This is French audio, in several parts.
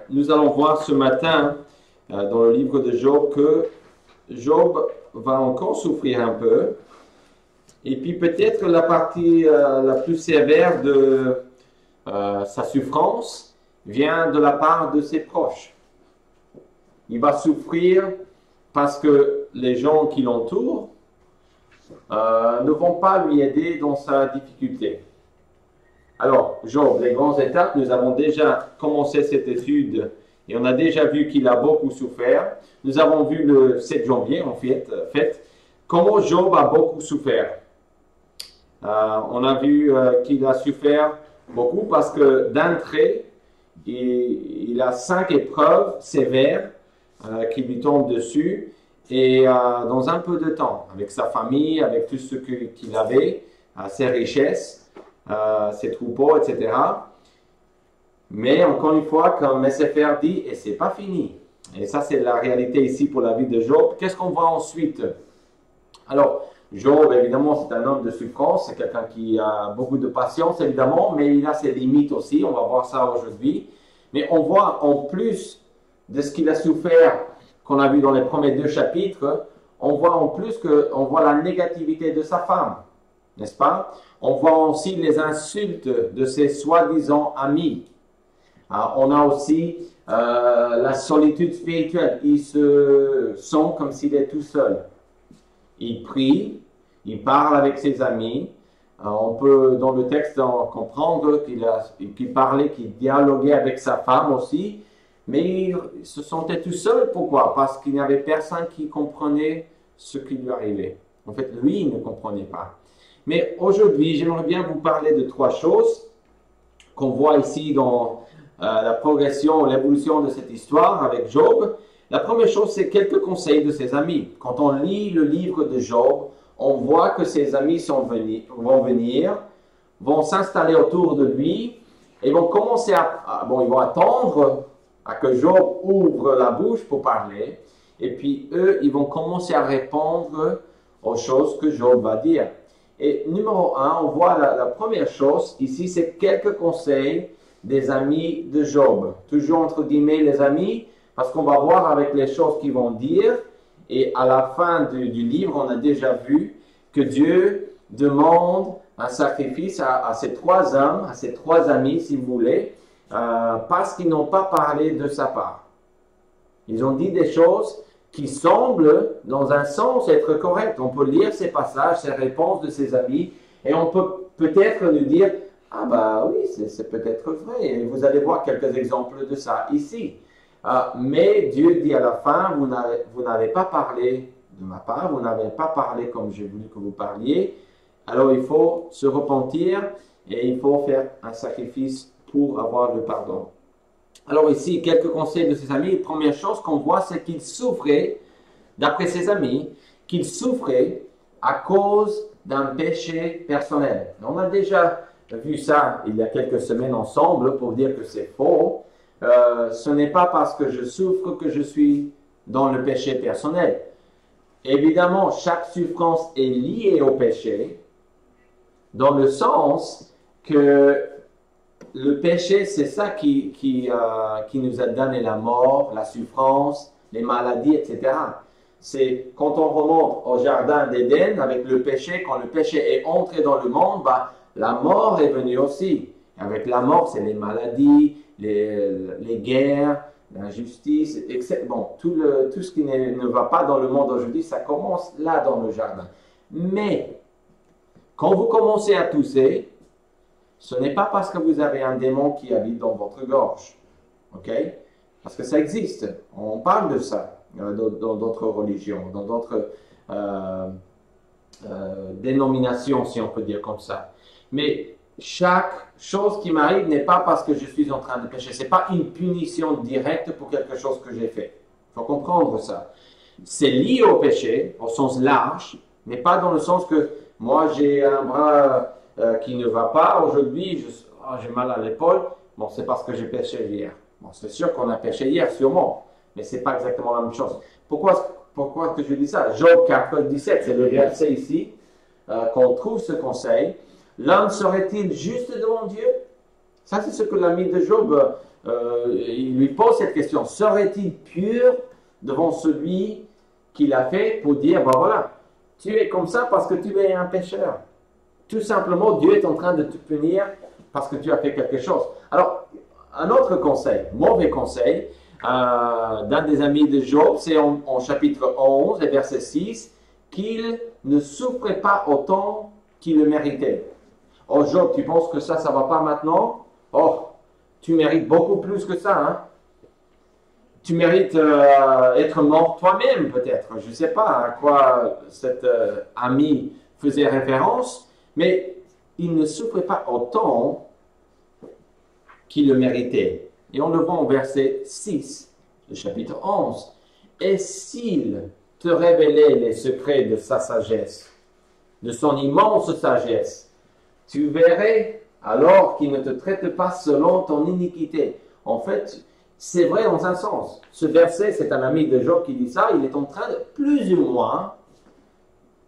Nous allons voir ce matin dans le livre de Job que Job va encore souffrir un peu. Et puis peut-être la partie la plus sévère de sa souffrance vient de la part de ses proches. Il va souffrir parce que les gens qui l'entourent ne vont pas lui aider dans sa difficulté. Alors, Job, les grandes étapes, nous avons déjà commencé cette étude et on a déjà vu qu'il a beaucoup souffert. Nous avons vu le 7 janvier, en fait, comment Job a beaucoup souffert. On a vu qu'il a souffert beaucoup parce que d'entrée, il a 5 épreuves sévères qui lui tombent dessus et dans un peu de temps, avec sa famille, avec tout ce qu'il avait, ses richesses, ses troupeaux, etc. Mais encore une fois, comme SFR dit, et c'est pas fini. Et ça, c'est la réalité ici pour la vie de Job. Qu'est-ce qu'on voit ensuite? Alors, Job, évidemment, c'est un homme de souffrance, c'est quelqu'un qui a beaucoup de patience, évidemment, mais il a ses limites aussi, on va voir ça aujourd'hui. Mais on voit, en plus de ce qu'il a souffert, qu'on a vu dans les premiers 2 chapitres, on voit en plus qu'on voit la négativité de sa femme, n'est-ce pas? On voit aussi les insultes de ses soi-disant amis. On a aussi la solitude spirituelle. Il se sent comme s'il est tout seul. Il prie, il parle avec ses amis. On peut, dans le texte, comprendre qu'il parlait, qu'il dialoguait avec sa femme aussi. Mais il se sentait tout seul. Pourquoi? Parce qu'il n'y avait personne qui comprenait ce qui lui arrivait. En fait, lui, il ne comprenait pas. Mais aujourd'hui, j'aimerais bien vous parler de 3 choses qu'on voit ici dans la progression, l'évolution de cette histoire avec Job. La première chose, c'est quelques conseils de ses amis. Quand on lit le livre de Job, on voit que ses amis vont venir, vont s'installer autour de lui et vont commencer ils vont attendre à que Job ouvre la bouche pour parler. Et puis eux, ils vont commencer à répondre aux choses que Job va dire. Et numéro 1, on voit la première chose ici, c'est quelques conseils des amis de Job. Toujours entre guillemets les amis, parce qu'on va voir avec les choses qu'ils vont dire. Et à la fin du livre, on a déjà vu que Dieu demande un sacrifice à ces 3 hommes, à ces 3 amis, si vous voulez, parce qu'ils n'ont pas parlé de sa part. Ils ont dit des choses qui semblent, dans un sens, être correctes. On peut lire ces passages, ces réponses de ses amis, et on peut peut-être nous dire, ah bah oui, c'est peut-être vrai. Et vous allez voir quelques exemples de ça ici. Mais Dieu dit à la fin, vous n'avez pas parlé de ma part, vous n'avez pas parlé comme j'ai voulu que vous parliez. Alors il faut se repentir et il faut faire un sacrifice pour avoir le pardon. Alors ici, quelques conseils de ses amis. La première chose qu'on voit, c'est qu'il souffrait, d'après ses amis, qu'il souffrait à cause d'un péché personnel. On a déjà vu ça il y a quelques semaines ensemble pour dire que c'est faux. Ce n'est pas parce que je souffre que je suis dans le péché personnel. Évidemment, chaque souffrance est liée au péché, dans le sens que le péché, c'est ça qui nous a donné la mort, la souffrance, les maladies, etc. C'est quand on remonte au jardin d'Éden avec le péché, quand le péché est entré dans le monde, la mort est venue aussi. Et avec la mort, c'est les maladies, les guerres, l'injustice, etc. Bon, tout ce qui ne va pas dans le monde aujourd'hui, ça commence là dans le jardin. Mais, quand vous commencez à tousser, ce n'est pas parce que vous avez un démon qui habite dans votre gorge. OK? Parce que ça existe. On parle de ça dans d'autres religions, dans d'autres dénominations, si on peut dire comme ça. Mais chaque chose qui m'arrive n'est pas parce que je suis en train de pécher. Ce n'est pas une punition directe pour quelque chose que j'ai fait. Il faut comprendre ça. C'est lié au péché, au sens large, mais pas dans le sens que moi j'ai un bras qui ne va pas aujourd'hui, j'ai mal à l'épaule. Bon, c'est parce que j'ai péché hier. Bon, c'est sûr qu'on a péché hier, sûrement, mais ce n'est pas exactement la même chose. Pourquoi que je dis ça? Job 4, 17, c'est le verset ici qu'on trouve ce conseil. L'homme serait-il juste devant Dieu? Ça, c'est ce que l'ami de Job, il lui pose cette question. Serait-il pur devant celui qui l'a fait pour dire, ben voilà, tu es comme ça parce que tu es un pécheur. Tout simplement, Dieu est en train de te punir parce que tu as fait quelque chose. Alors, un autre conseil, mauvais conseil, d'un des amis de Job, c'est en chapitre 11, et verset 6, qu'il ne souffrait pas autant qu'il le méritait. Oh Job, tu penses que ça ne va pas maintenant? Oh, tu mérites beaucoup plus que ça, hein? Tu mérites être mort toi-même, peut-être. Je ne sais pas à quoi cet ami faisait référence, mais il ne souffrait pas autant qu'il le méritait. Et on le voit en verset 6, du chapitre 11. Et s'il te révélait les secrets de sa sagesse, de son immense sagesse, tu verrais alors qu'il ne te traite pas selon ton iniquité. En fait, c'est vrai dans un sens. Ce verset, c'est un ami de Job qui dit ça. Il est en train de, plus ou moins,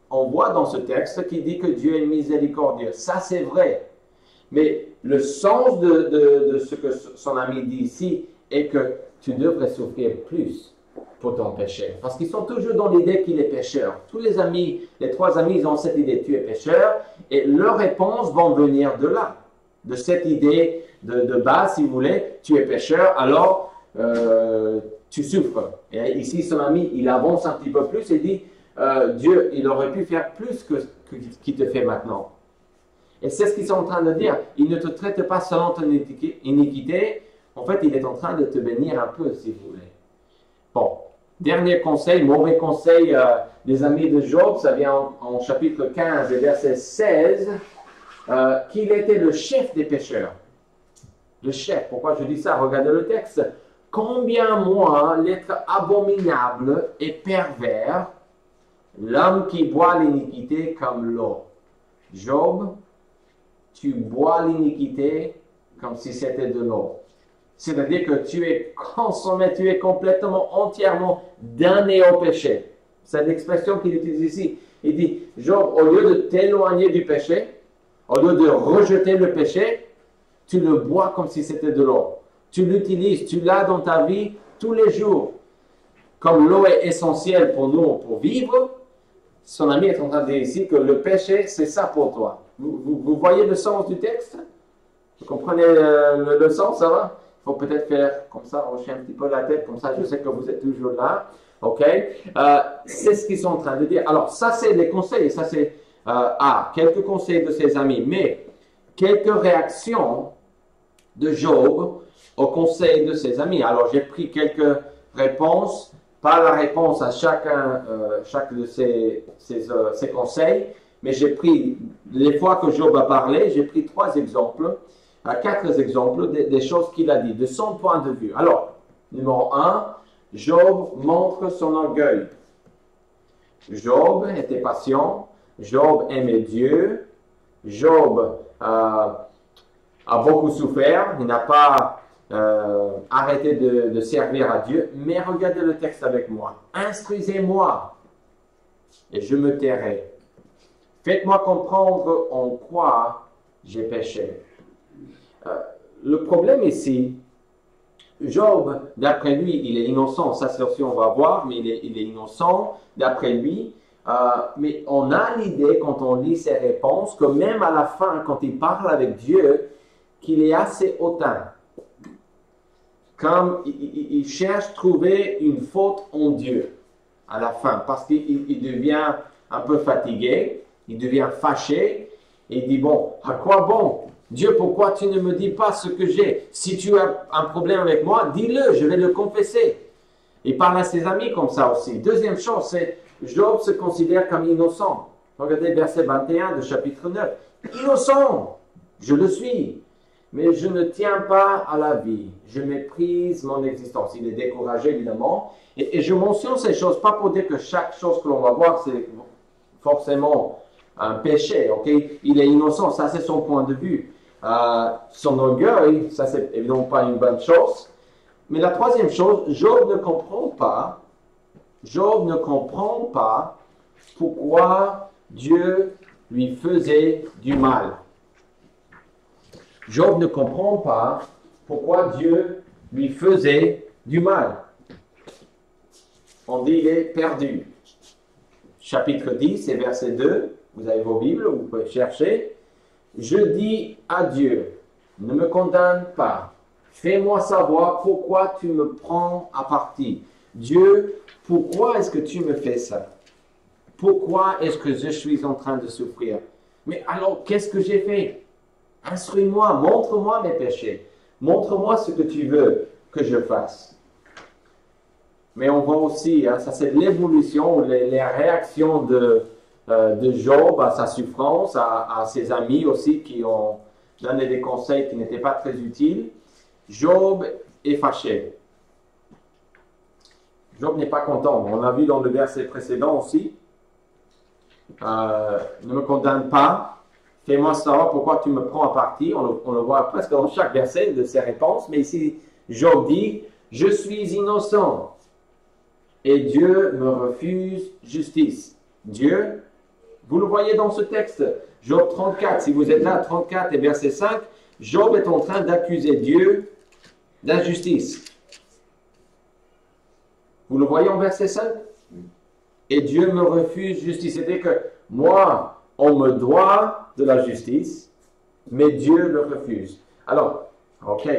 on voit dans ce texte qui dit que Dieu est miséricordieux. Ça, c'est vrai. Mais le sens de ce que son ami dit ici est que tu devrais souffrir plus pour ton péché. Parce qu'ils sont toujours dans l'idée qu'il est pécheur. Tous les amis, les trois amis, ils ont cette idée, tu es pécheur, et leurs réponses vont venir de là, de cette idée de base, si vous voulez, tu es pécheur, alors tu souffres. Et ici, son ami, il avance un petit peu plus et dit, Dieu, il aurait pu faire plus que qu'il te fait maintenant. Et c'est ce qu'ils sont en train de dire. Il ne te traite pas selon ton iniquité. En fait, il est en train de te bénir un peu, si vous voulez. Bon, dernier conseil, mauvais conseil des amis de Job, ça vient en chapitre 15 et verset 16, qu'il était le chef des pécheurs. Le chef, pourquoi je dis ça? Regardez le texte. Combien moins l'être abominable et pervers, l'homme qui boit l'iniquité comme l'eau. Job, tu bois l'iniquité comme si c'était de l'eau. C'est-à-dire que tu es consommé, tu es complètement, entièrement damné au péché. C'est l'expression qu'il utilise ici. Il dit, Job, au lieu de t'éloigner du péché, au lieu de rejeter le péché, tu le bois comme si c'était de l'eau. Tu l'utilises, tu l'as dans ta vie tous les jours. Comme l'eau est essentielle pour nous, pour vivre, son ami est en train de dire ici que le péché, c'est ça pour toi. Vous voyez le sens du texte? Vous comprenez le sens, ça va? Il faut peut-être faire comme ça, hocher un petit peu la tête, comme ça je sais que vous êtes toujours là. Ok? C'est ce qu'ils sont en train de dire. Alors, ça c'est les conseils, ça c'est quelques conseils de ses amis, mais quelques réactions de Job aux conseils de ses amis. Alors, j'ai pris quelques réponses, pas la réponse à chaque de ces conseils, mais j'ai pris, les fois que Job a parlé, j'ai pris 3 exemples, 4 exemples des choses qu'il a dit, de son point de vue. Alors, numéro 1, Job montre son orgueil. Job était patient, Job aimait Dieu, Job a beaucoup souffert, il n'a pas arrêté de servir à Dieu, mais regardez le texte avec moi. Instruisez-moi et je me tairai. Faites-moi comprendre en quoi j'ai péché. Le problème ici, Job, d'après lui, il est innocent. Ça, c'est aussi on va voir, mais il est innocent d'après lui. Mais on a l'idée, quand on lit ses réponses, que même à la fin, quand il parle avec Dieu, qu'il est assez hautain. Comme il cherche à trouver une faute en Dieu à la fin, parce qu'il devient un peu fatigué, il devient fâché, et il dit, bon, à quoi bon? Dieu, pourquoi tu ne me dis pas ce que j'ai? Si tu as un problème avec moi, dis-le, je vais le confesser. Il parle à ses amis comme ça aussi. Deuxième chose, c'est Job se considère comme innocent. Regardez verset 21 du chapitre 9. Innocent, je le suis, mais je ne tiens pas à la vie. Je méprise mon existence. Il est découragé, évidemment. Et je mentionne ces choses, pas pour dire que chaque chose que l'on va voir, c'est forcément un péché. Okay? Il est innocent, ça c'est son point de vue. Son orgueil, ça c'est évidemment pas une bonne chose. Mais la troisième chose, Job ne comprend pas pourquoi Dieu lui faisait du mal. Job ne comprend pas pourquoi Dieu lui faisait du mal. On dit il est perdu. Chapitre 10 et verset 2, vous avez vos Bibles, vous pouvez chercher. Je dis à Dieu, ne me condamne pas. Fais-moi savoir pourquoi tu me prends à partie. Dieu, pourquoi est-ce que tu me fais ça? Pourquoi est-ce que je suis en train de souffrir? Mais alors, qu'est-ce que j'ai fait? Instruis-moi, montre-moi mes péchés. Montre-moi ce que tu veux que je fasse. Mais on voit aussi, ça c'est l'évolution, les réactions de Job à sa souffrance, à ses amis aussi qui ont donné des conseils qui n'étaient pas très utiles. Job est fâché. Job n'est pas content. On l'a vu dans le verset précédent aussi. Ne me condamne pas. Fais-moi savoir pourquoi tu me prends à partie. On le voit presque dans chaque verset de ses réponses. Mais ici, Job dit, je suis innocent. Et Dieu me refuse justice. Dieu, vous le voyez dans ce texte, Job 34, si vous êtes là, 34 et verset 5, Job est en train d'accuser Dieu d'injustice. Vous le voyez en verset 5? Et Dieu me refuse justice. C'est-à-dire que moi, on me doit de la justice, mais Dieu le refuse. Alors, ok.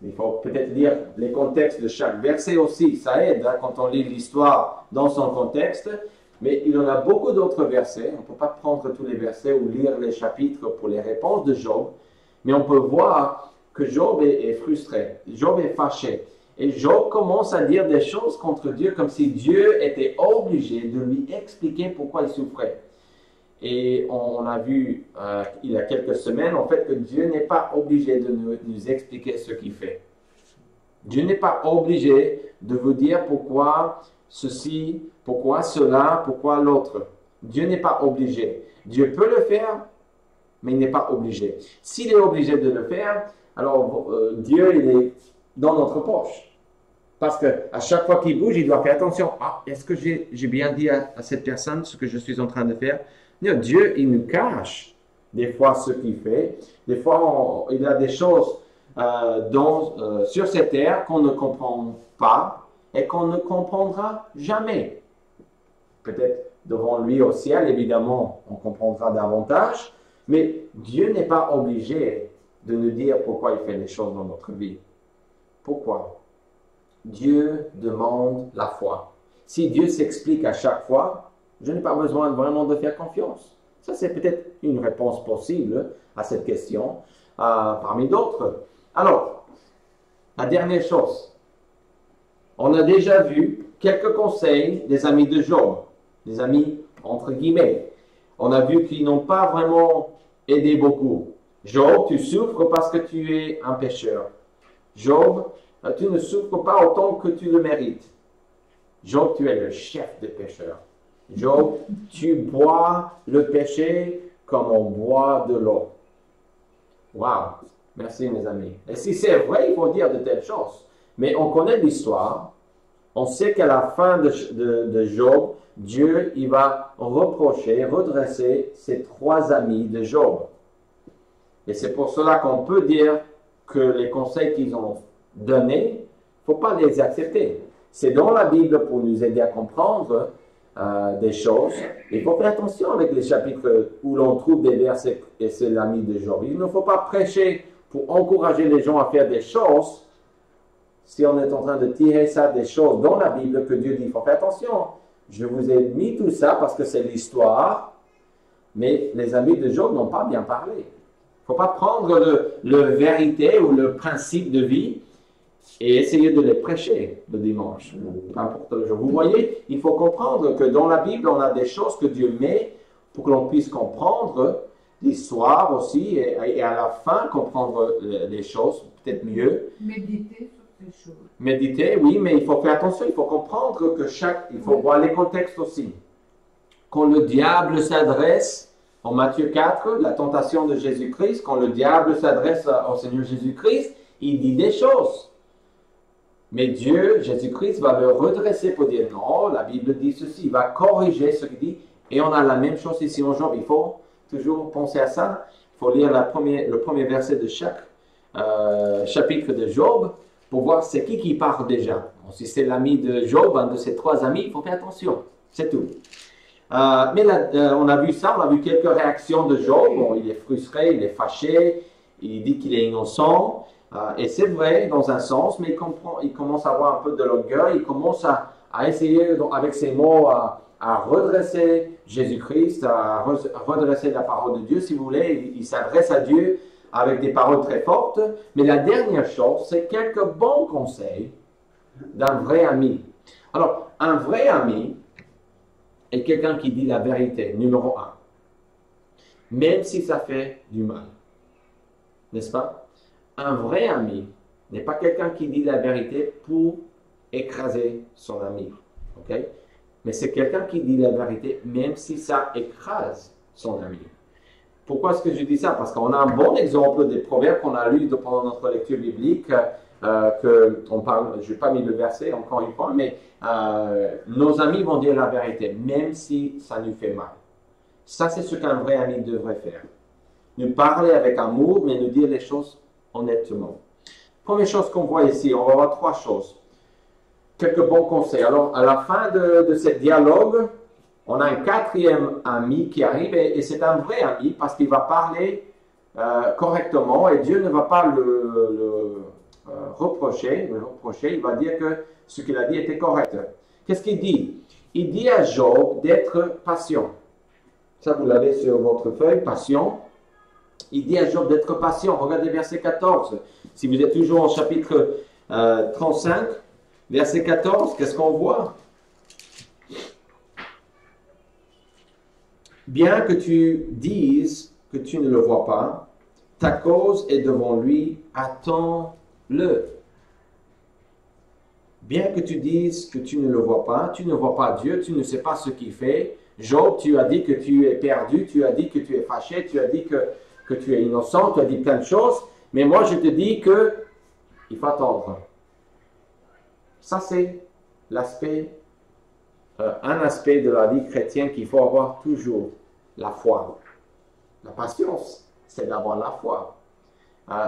Il faut peut-être lire les contextes de chaque verset aussi, ça aide quand on lit l'histoire dans son contexte, mais il y en a beaucoup d'autres versets, on ne peut pas prendre tous les versets ou lire les chapitres pour les réponses de Job, mais on peut voir que Job est frustré, Job est fâché, et Job commence à dire des choses contre Dieu comme si Dieu était obligé de lui expliquer pourquoi il souffrait. Et on a vu il y a quelques semaines, en fait, que Dieu n'est pas obligé de nous expliquer ce qu'il fait. Dieu n'est pas obligé de vous dire pourquoi ceci, pourquoi cela, pourquoi l'autre. Dieu n'est pas obligé. Dieu peut le faire, mais il n'est pas obligé. S'il est obligé de le faire, alors Dieu, il est dans notre poche. Parce qu'à chaque fois qu'il bouge, il doit faire attention. Ah, est-ce que j'ai bien dit à cette personne ce que je suis en train de faire? Non, Dieu, il nous cache des fois ce qu'il fait. Des fois, il y a des choses sur cette terre qu'on ne comprend pas et qu'on ne comprendra jamais. Peut-être devant lui au ciel, évidemment, on comprendra davantage, mais Dieu n'est pas obligé de nous dire pourquoi il fait les choses dans notre vie. Pourquoi? Dieu demande la foi. Si Dieu s'explique à chaque fois, je n'ai pas besoin vraiment de faire confiance. Ça, c'est peut-être une réponse possible à cette question, parmi d'autres. Alors, la dernière chose. On a déjà vu quelques conseils des amis de Job, des amis entre guillemets. On a vu qu'ils n'ont pas vraiment aidé beaucoup. Job, tu souffres parce que tu es un pécheur. Job, tu ne souffres pas autant que tu le mérites. Job, tu es le chef des pécheurs. Job, tu bois le péché comme on boit de l'eau. Wow! Merci mes amis. Et si c'est vrai, il faut dire de telles choses. Mais on connaît l'histoire. On sait qu'à la fin de Job, Dieu, il va reprocher, redresser ses trois amis de Job. Et c'est pour cela qu'on peut dire que les conseils qu'ils ont donnés, il ne faut pas les accepter. C'est dans la Bible pour nous aider à comprendre des choses. Il faut faire attention avec les chapitres où l'on trouve des versets et c'est l'ami de Job. Il ne faut pas prêcher pour encourager les gens à faire des choses si on est en train de tirer ça des choses dans la Bible que Dieu dit. Il faut faire attention. Je vous ai mis tout ça parce que c'est l'histoire, mais les amis de Job n'ont pas bien parlé. Il ne faut pas prendre le vérité ou le principe de vie et essayer de les prêcher le dimanche, n'importe le jour. Vous voyez, il faut comprendre que dans la Bible, on a des choses que Dieu met pour que l'on puisse comprendre l'histoire aussi et à la fin comprendre les choses peut-être mieux. Méditer sur ces choses. Méditer, oui, mais il faut faire attention, il faut comprendre que il faut voir les contextes aussi. Quand le diable s'adresse, en Matthieu 4, la tentation de Jésus-Christ, quand le diable s'adresse au Seigneur Jésus-Christ, il dit des choses. Mais Dieu, Jésus-Christ, va le redresser pour dire non, la Bible dit ceci, il va corriger ce qu'il dit. Et on a la même chose ici en Job. Il faut toujours penser à ça. Il faut lire le premier verset de chaque chapitre de Job pour voir c'est qui parle déjà. Bon, si c'est l'ami de Job, un de ses 3 amis, il faut faire attention. C'est tout. Mais là, on a vu ça, on a vu quelques réactions de Job. Bon, il est frustré, il est fâché, il dit qu'il est innocent. Et c'est vrai dans un sens, mais il commence à avoir un peu de l'orgueil, il commence à essayer, donc, avec ses mots, à redresser Jésus-Christ, à redresser la parole de Dieu, si vous voulez. Il s'adresse à Dieu avec des paroles très fortes. Mais la dernière chose, c'est quelques bons conseils d'un vrai ami. Alors, un vrai ami est quelqu'un qui dit la vérité, numéro 1. Même si ça fait du mal. N'est-ce pas? Un vrai ami n'est pas quelqu'un qui dit la vérité pour écraser son ami. Ok? Mais c'est quelqu'un qui dit la vérité même si ça écrase son ami. Pourquoi est-ce que je dis ça? Parce qu'on a un bon exemple des proverbes qu'on a lus pendant notre lecture biblique. Je n'ai pas mis le verset encore une fois, mais nos amis vont dire la vérité, même si ça nous fait mal. Ça, c'est ce qu'un vrai ami devrait faire. Nous parler avec amour, mais nous dire les choses honnêtement. Première chose qu'on voit ici, on va voir 3 choses. Quelques bons conseils. Alors, à la fin de ce dialogue, on a un 4e ami qui arrive, et c'est un vrai ami, parce qu'il va parler correctement, et Dieu ne va pas le reprocher, il va dire que ce qu'il a dit était correct. Qu'est-ce qu'il dit? Il dit à Job d'être patient. Ça, vous l'avez sur votre feuille, patient. Il dit à Job d'être patient. Regardez verset 14. Si vous êtes toujours au chapitre 35, verset 14, qu'est-ce qu'on voit? Bien que tu dises que tu ne le vois pas, ta cause est devant lui, attends-le. Bien que tu dises que tu ne le vois pas, tu ne vois pas Dieu, tu ne sais pas ce qu'il fait. Job, tu as dit que tu es perdu, tu as dit que tu es fâché, tu as dit que tu es innocent, tu as dit plein de choses, mais moi je te dis que il faut attendre. Ça c'est l'aspect, un aspect de la vie chrétienne qu'il faut avoir toujours, la foi. La patience, c'est d'avoir la foi.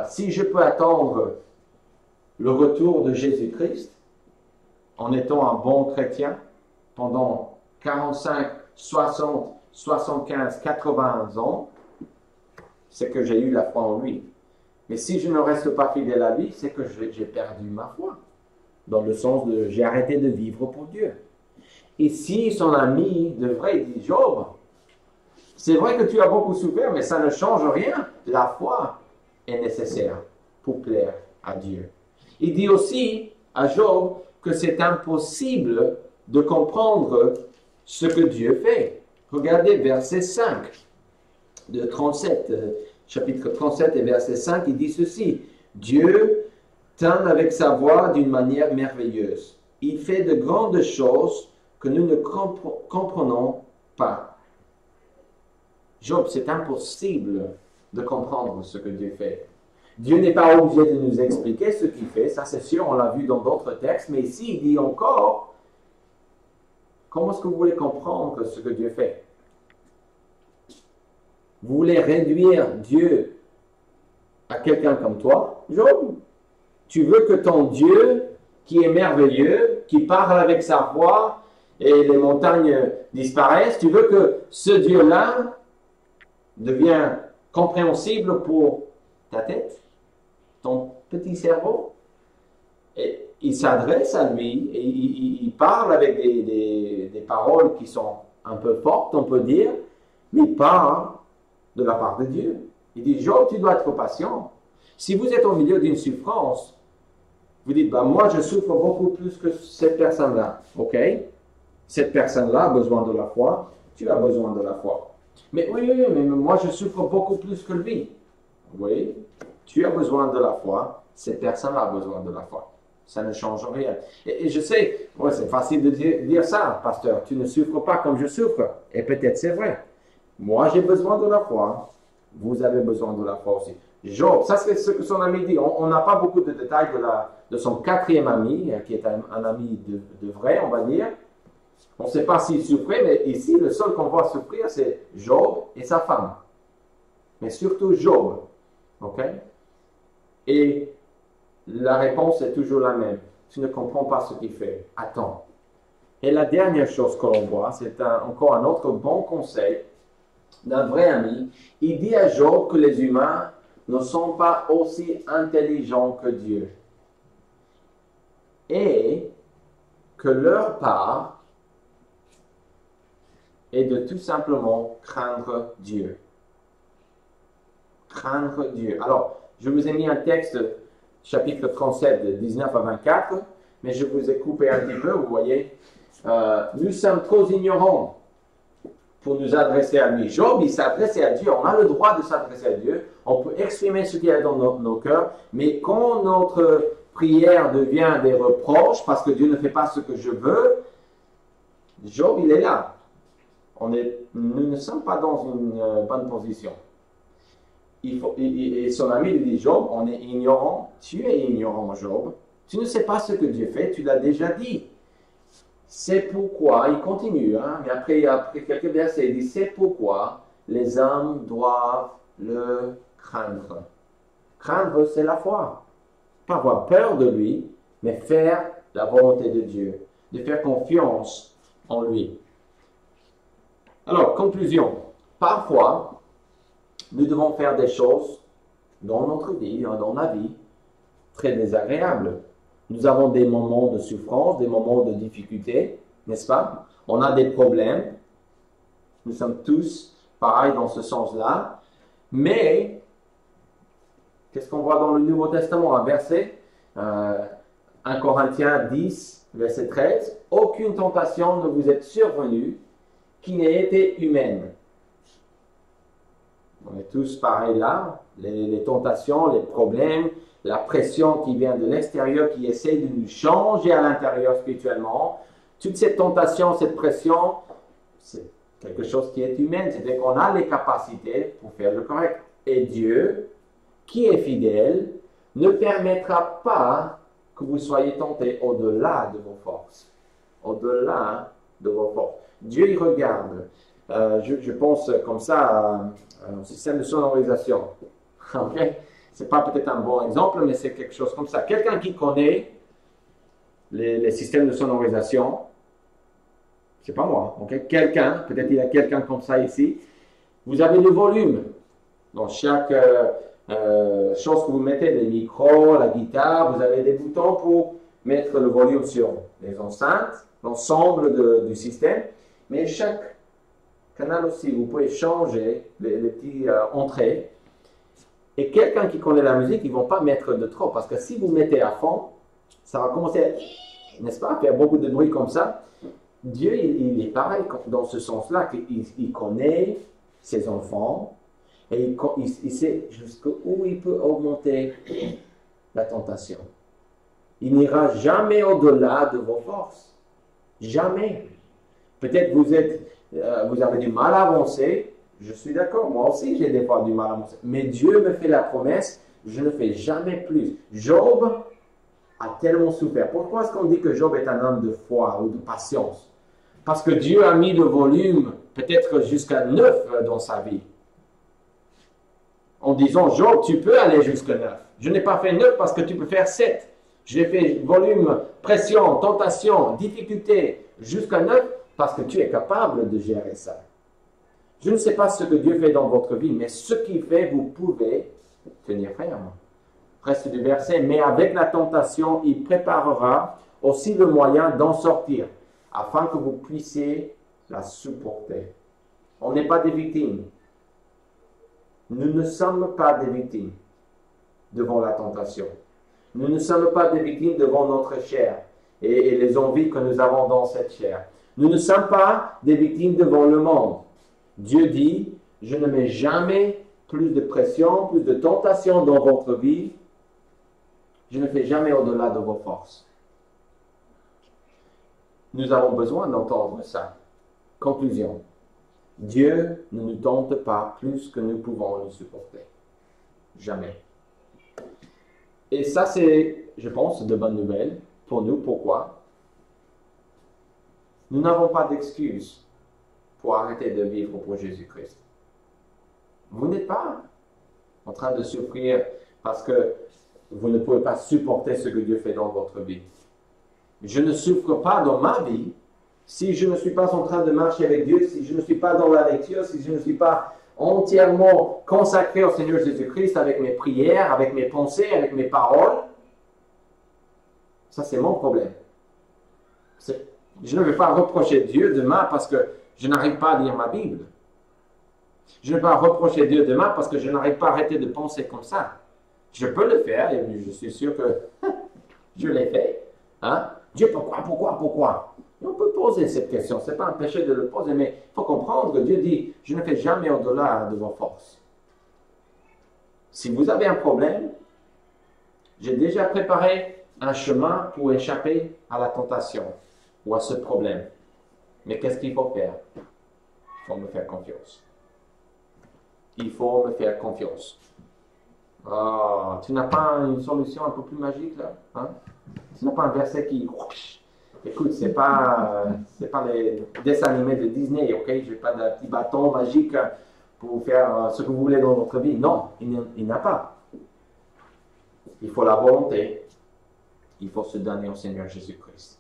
Si je peux attendre le retour de Jésus-Christ, en étant un bon chrétien, pendant 45, 60, 75, 80 ans, c'est que j'ai eu la foi en lui. Mais si je ne reste pas fidèle à lui, c'est que j'ai perdu ma foi. Dans le sens de j'ai arrêté de vivre pour Dieu. Et si son ami de vrai dit, Job, c'est vrai que tu as beaucoup souffert, mais ça ne change rien. La foi est nécessaire pour plaire à Dieu. Il dit aussi à Job que c'est impossible de comprendre ce que Dieu fait. Regardez verset 5 de 37, chapitre 37 et verset 5, il dit ceci. Dieu tint avec sa voix d'une manière merveilleuse. Il fait de grandes choses que nous ne comprenons pas. Job, c'est impossible de comprendre ce que Dieu fait. Dieu n'est pas obligé de nous expliquer ce qu'il fait, ça c'est sûr, on l'a vu dans d'autres textes, mais ici il dit encore, comment est-ce que vous voulez comprendre ce que Dieu fait? Vous voulez réduire Dieu à quelqu'un comme toi, Job? Tu veux que ton Dieu, qui est merveilleux, qui parle avec sa voix et les montagnes disparaissent, tu veux que ce Dieu-là devienne compréhensible pour ta tête, ton petit cerveau? Et il s'adresse à lui et il parle avec des paroles qui sont un peu fortes, on peut dire, mais il parle de la part de Dieu. Il dit, Job, tu dois être patient. Si vous êtes au milieu d'une souffrance, vous dites, bah, moi je souffre beaucoup plus que cette personne-là. Ok? Cette personne-là a besoin de la foi, tu as besoin de la foi. Mais oui, mais moi je souffre beaucoup plus que lui. Oui, tu as besoin de la foi, cette personne-là a besoin de la foi. Ça ne change rien. Et je sais, ouais, c'est facile de dire ça, pasteur, tu ne souffres pas comme je souffre. Et peut-être c'est vrai. Moi j'ai besoin de la foi, vous avez besoin de la foi aussi. Job, ça c'est ce que son ami dit. On n'a pas beaucoup de détails de son 4e ami, qui est un ami de vrai, on va dire. On ne sait pas s'il souffrait, mais ici, le seul qu'on voit souffrir, c'est Job et sa femme. mais surtout Job. OK? Et la réponse est toujours la même. Tu ne comprends pas ce qu'il fait. Attends. Et la dernière chose que l'on voit, c'est encore un autre bon conseil d'un vrai ami. Il dit à Job que les humains ne sont pas aussi intelligents que Dieu. Et que leur part est de tout simplement craindre Dieu. Craindre Dieu. Alors, je vous ai mis un texte, chapitre 37, de 19 à 24, mais je vous ai coupé un petit peu, vous voyez. Nous sommes trop ignorants pour nous adresser à lui. Job, il s'adressait à Dieu. On a le droit de s'adresser à Dieu. On peut exprimer ce qu'il y a dans nos cœurs, mais quand notre prière devient des reproches parce que Dieu ne fait pas ce que je veux, Job, il est là. Nous ne sommes pas dans une bonne position. Et son ami lui dit, Job, on est ignorant. Tu es ignorant, Job. Tu ne sais pas ce que Dieu fait, tu l'as déjà dit. C'est pourquoi, il continue, mais après quelques versets, il dit, c'est pourquoi les hommes doivent le craindre. Craindre, c'est la foi. Pas avoir peur de lui, mais faire la volonté de Dieu, de faire confiance en lui. Alors, conclusion. Parfois, nous devons faire des choses dans notre vie, dans la vie, très désagréables. Nous avons des moments de souffrance, des moments de difficulté, n'est-ce pas? On a des problèmes. Nous sommes tous pareils dans ce sens-là. Mais, qu'est-ce qu'on voit dans le Nouveau Testament? Un verset, 1 Corinthiens 10, verset 13. « Aucune tentation ne vous est survenue qui n'ait été humaine. » On est tous pareils là. Les tentations, les problèmes, la pression qui vient de l'extérieur, qui essaie de nous changer à l'intérieur spirituellement. Toute cette tentation, cette pression, c'est quelque chose qui est humain. C'est-à-dire qu'on a les capacités pour faire le correct. Et Dieu, qui est fidèle, ne permettra pas que vous soyez tentés au-delà de vos forces. Au-delà de vos forces. Dieu, il regarde. Je pense comme ça à un système de sonorisation. OK? Ce n'est pas peut-être un bon exemple, mais c'est quelque chose comme ça. Quelqu'un qui connaît les systèmes de sonorisation, c'est pas moi. OK? Quelqu'un, peut-être il y a quelqu'un comme ça ici. Vous avez le volume. Dans chaque chose que vous mettez, les micros, la guitare, vous avez des boutons pour mettre le volume sur les enceintes, l'ensemble du système. Mais chaque canal aussi, vous pouvez changer les petites entrées. Et quelqu'un qui connaît la musique, ils ne vont pas mettre de trop. Parce que si vous mettez à fond, ça va commencer à, n'est-ce pas, faire beaucoup de bruit comme ça. Dieu, il est pareil dans ce sens-là, qu'il connaît ses enfants et il sait jusqu'où il peut augmenter la tentation. Il n'ira jamais au-delà de vos forces. Jamais. Peut-être vous avez du mal à avancer. Je suis d'accord, moi aussi j'ai des fois du mal à avancer. Mais Dieu me fait la promesse, je ne fais jamais plus. Job a tellement souffert. Pourquoi est-ce qu'on dit que Job est un homme de foi ou de patience? Parce que Dieu a mis le volume peut-être jusqu'à 9 dans sa vie. En disant, Job, tu peux aller jusqu'à 9. Je n'ai pas fait 9 parce que tu peux faire 7. J'ai fait volume, pression, tentation, difficulté jusqu'à 9 parce que tu es capable de gérer ça. Je ne sais pas ce que Dieu fait dans votre vie, mais ce qu'il fait, vous pouvez tenir ferme. Reste du verset, mais avec la tentation, il préparera aussi le moyen d'en sortir, afin que vous puissiez la supporter. On n'est pas des victimes. Nous ne sommes pas des victimes devant la tentation. Nous ne sommes pas des victimes devant notre chair et les envies que nous avons dans cette chair. Nous ne sommes pas des victimes devant le monde. Dieu dit, je ne mets jamais plus de pression, plus de tentation dans votre vie. Je ne fais jamais au-delà de vos forces. Nous avons besoin d'entendre ça. Conclusion. Dieu ne nous tente pas plus que nous pouvons le supporter. Jamais. Et ça, c'est, je pense, de bonnes nouvelles pour nous. Pourquoi? Nous n'avons pas d'excuses pour arrêter de vivre pour Jésus-Christ. Vous n'êtes pas en train de souffrir parce que vous ne pouvez pas supporter ce que Dieu fait dans votre vie. Je ne souffre pas dans ma vie si je ne suis pas en train de marcher avec Dieu, si je ne suis pas dans la lecture, si je ne suis pas entièrement consacré au Seigneur Jésus-Christ avec mes prières, avec mes pensées, avec mes paroles. Ça, c'est mon problème. Je ne vais pas reprocher Dieu demain parce que je n'arrive pas à lire ma Bible. Je ne vais pas reprocher Dieu demain parce que je n'arrive pas à arrêter de penser comme ça. Je peux le faire et je suis sûr que je l'ai fait. Hein? Dieu, pourquoi? Et on peut poser cette question. Ce n'est pas un péché de le poser, mais il faut comprendre que Dieu dit, je ne fais jamais au-delà de vos forces. Si vous avez un problème, j'ai déjà préparé un chemin pour échapper à la tentation ou à ce problème. Mais qu'est-ce qu'il faut faire? Il faut me faire confiance. Il faut me faire confiance. Oh, tu n'as pas une solution un peu plus magique là? Hein? Tu n'as pas un verset qui... Écoute, c'est pas les dessins animés de Disney, ok? Je n'ai pas de petit bâton magique pour faire ce que vous voulez dans votre vie. Non, il n'y en a pas. Il faut la volonté. Il faut se donner au Seigneur Jésus-Christ.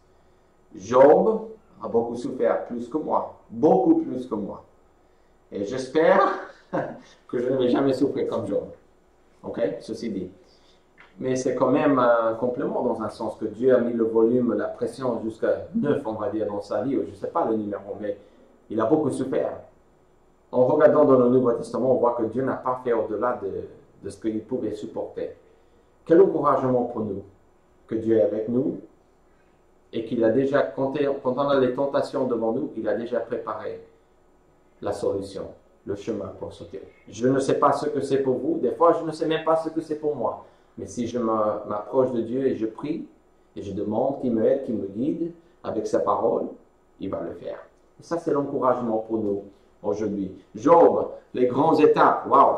Job a beaucoup souffert, plus que moi. Beaucoup plus que moi. Et j'espère que je ne vais jamais souffrir comme Job. Ok? Ceci dit. Mais c'est quand même un complément dans un sens que Dieu a mis le volume, la pression jusqu'à 9, on va dire, dans sa vie. Je ne sais pas le numéro, mais il a beaucoup souffert. En regardant dans le Nouveau Testament, on voit que Dieu n'a pas fait au-delà de ce qu'il pouvait supporter. Quel encouragement pour nous que Dieu est avec nous et qu'il a déjà, quand on a les tentations devant nous, il a déjà préparé la solution, le chemin pour sortir. Je ne sais pas ce que c'est pour vous. Des fois, je ne sais même pas ce que c'est pour moi. Mais si je m'approche de Dieu et je prie, et je demande qu'il me aide, qu'il me guide avec sa parole, il va le faire. Et ça, c'est l'encouragement pour nous aujourd'hui. Job, les grandes étapes, waouh!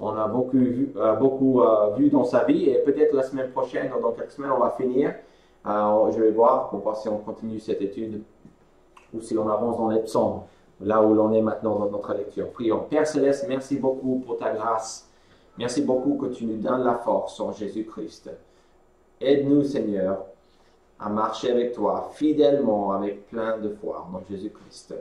On a beaucoup vu dans sa vie, et peut-être la semaine prochaine, dans quelques semaines, on va finir. Je vais voir, pour voir si on continue cette étude, ou si on avance dans les psaumes, là où l'on est maintenant dans notre lecture. Prions. Père Céleste, merci beaucoup pour ta grâce. Merci beaucoup que tu nous donnes la force en Jésus-Christ. Aide-nous, Seigneur, à marcher avec toi fidèlement, avec plein de foi en Jésus-Christ.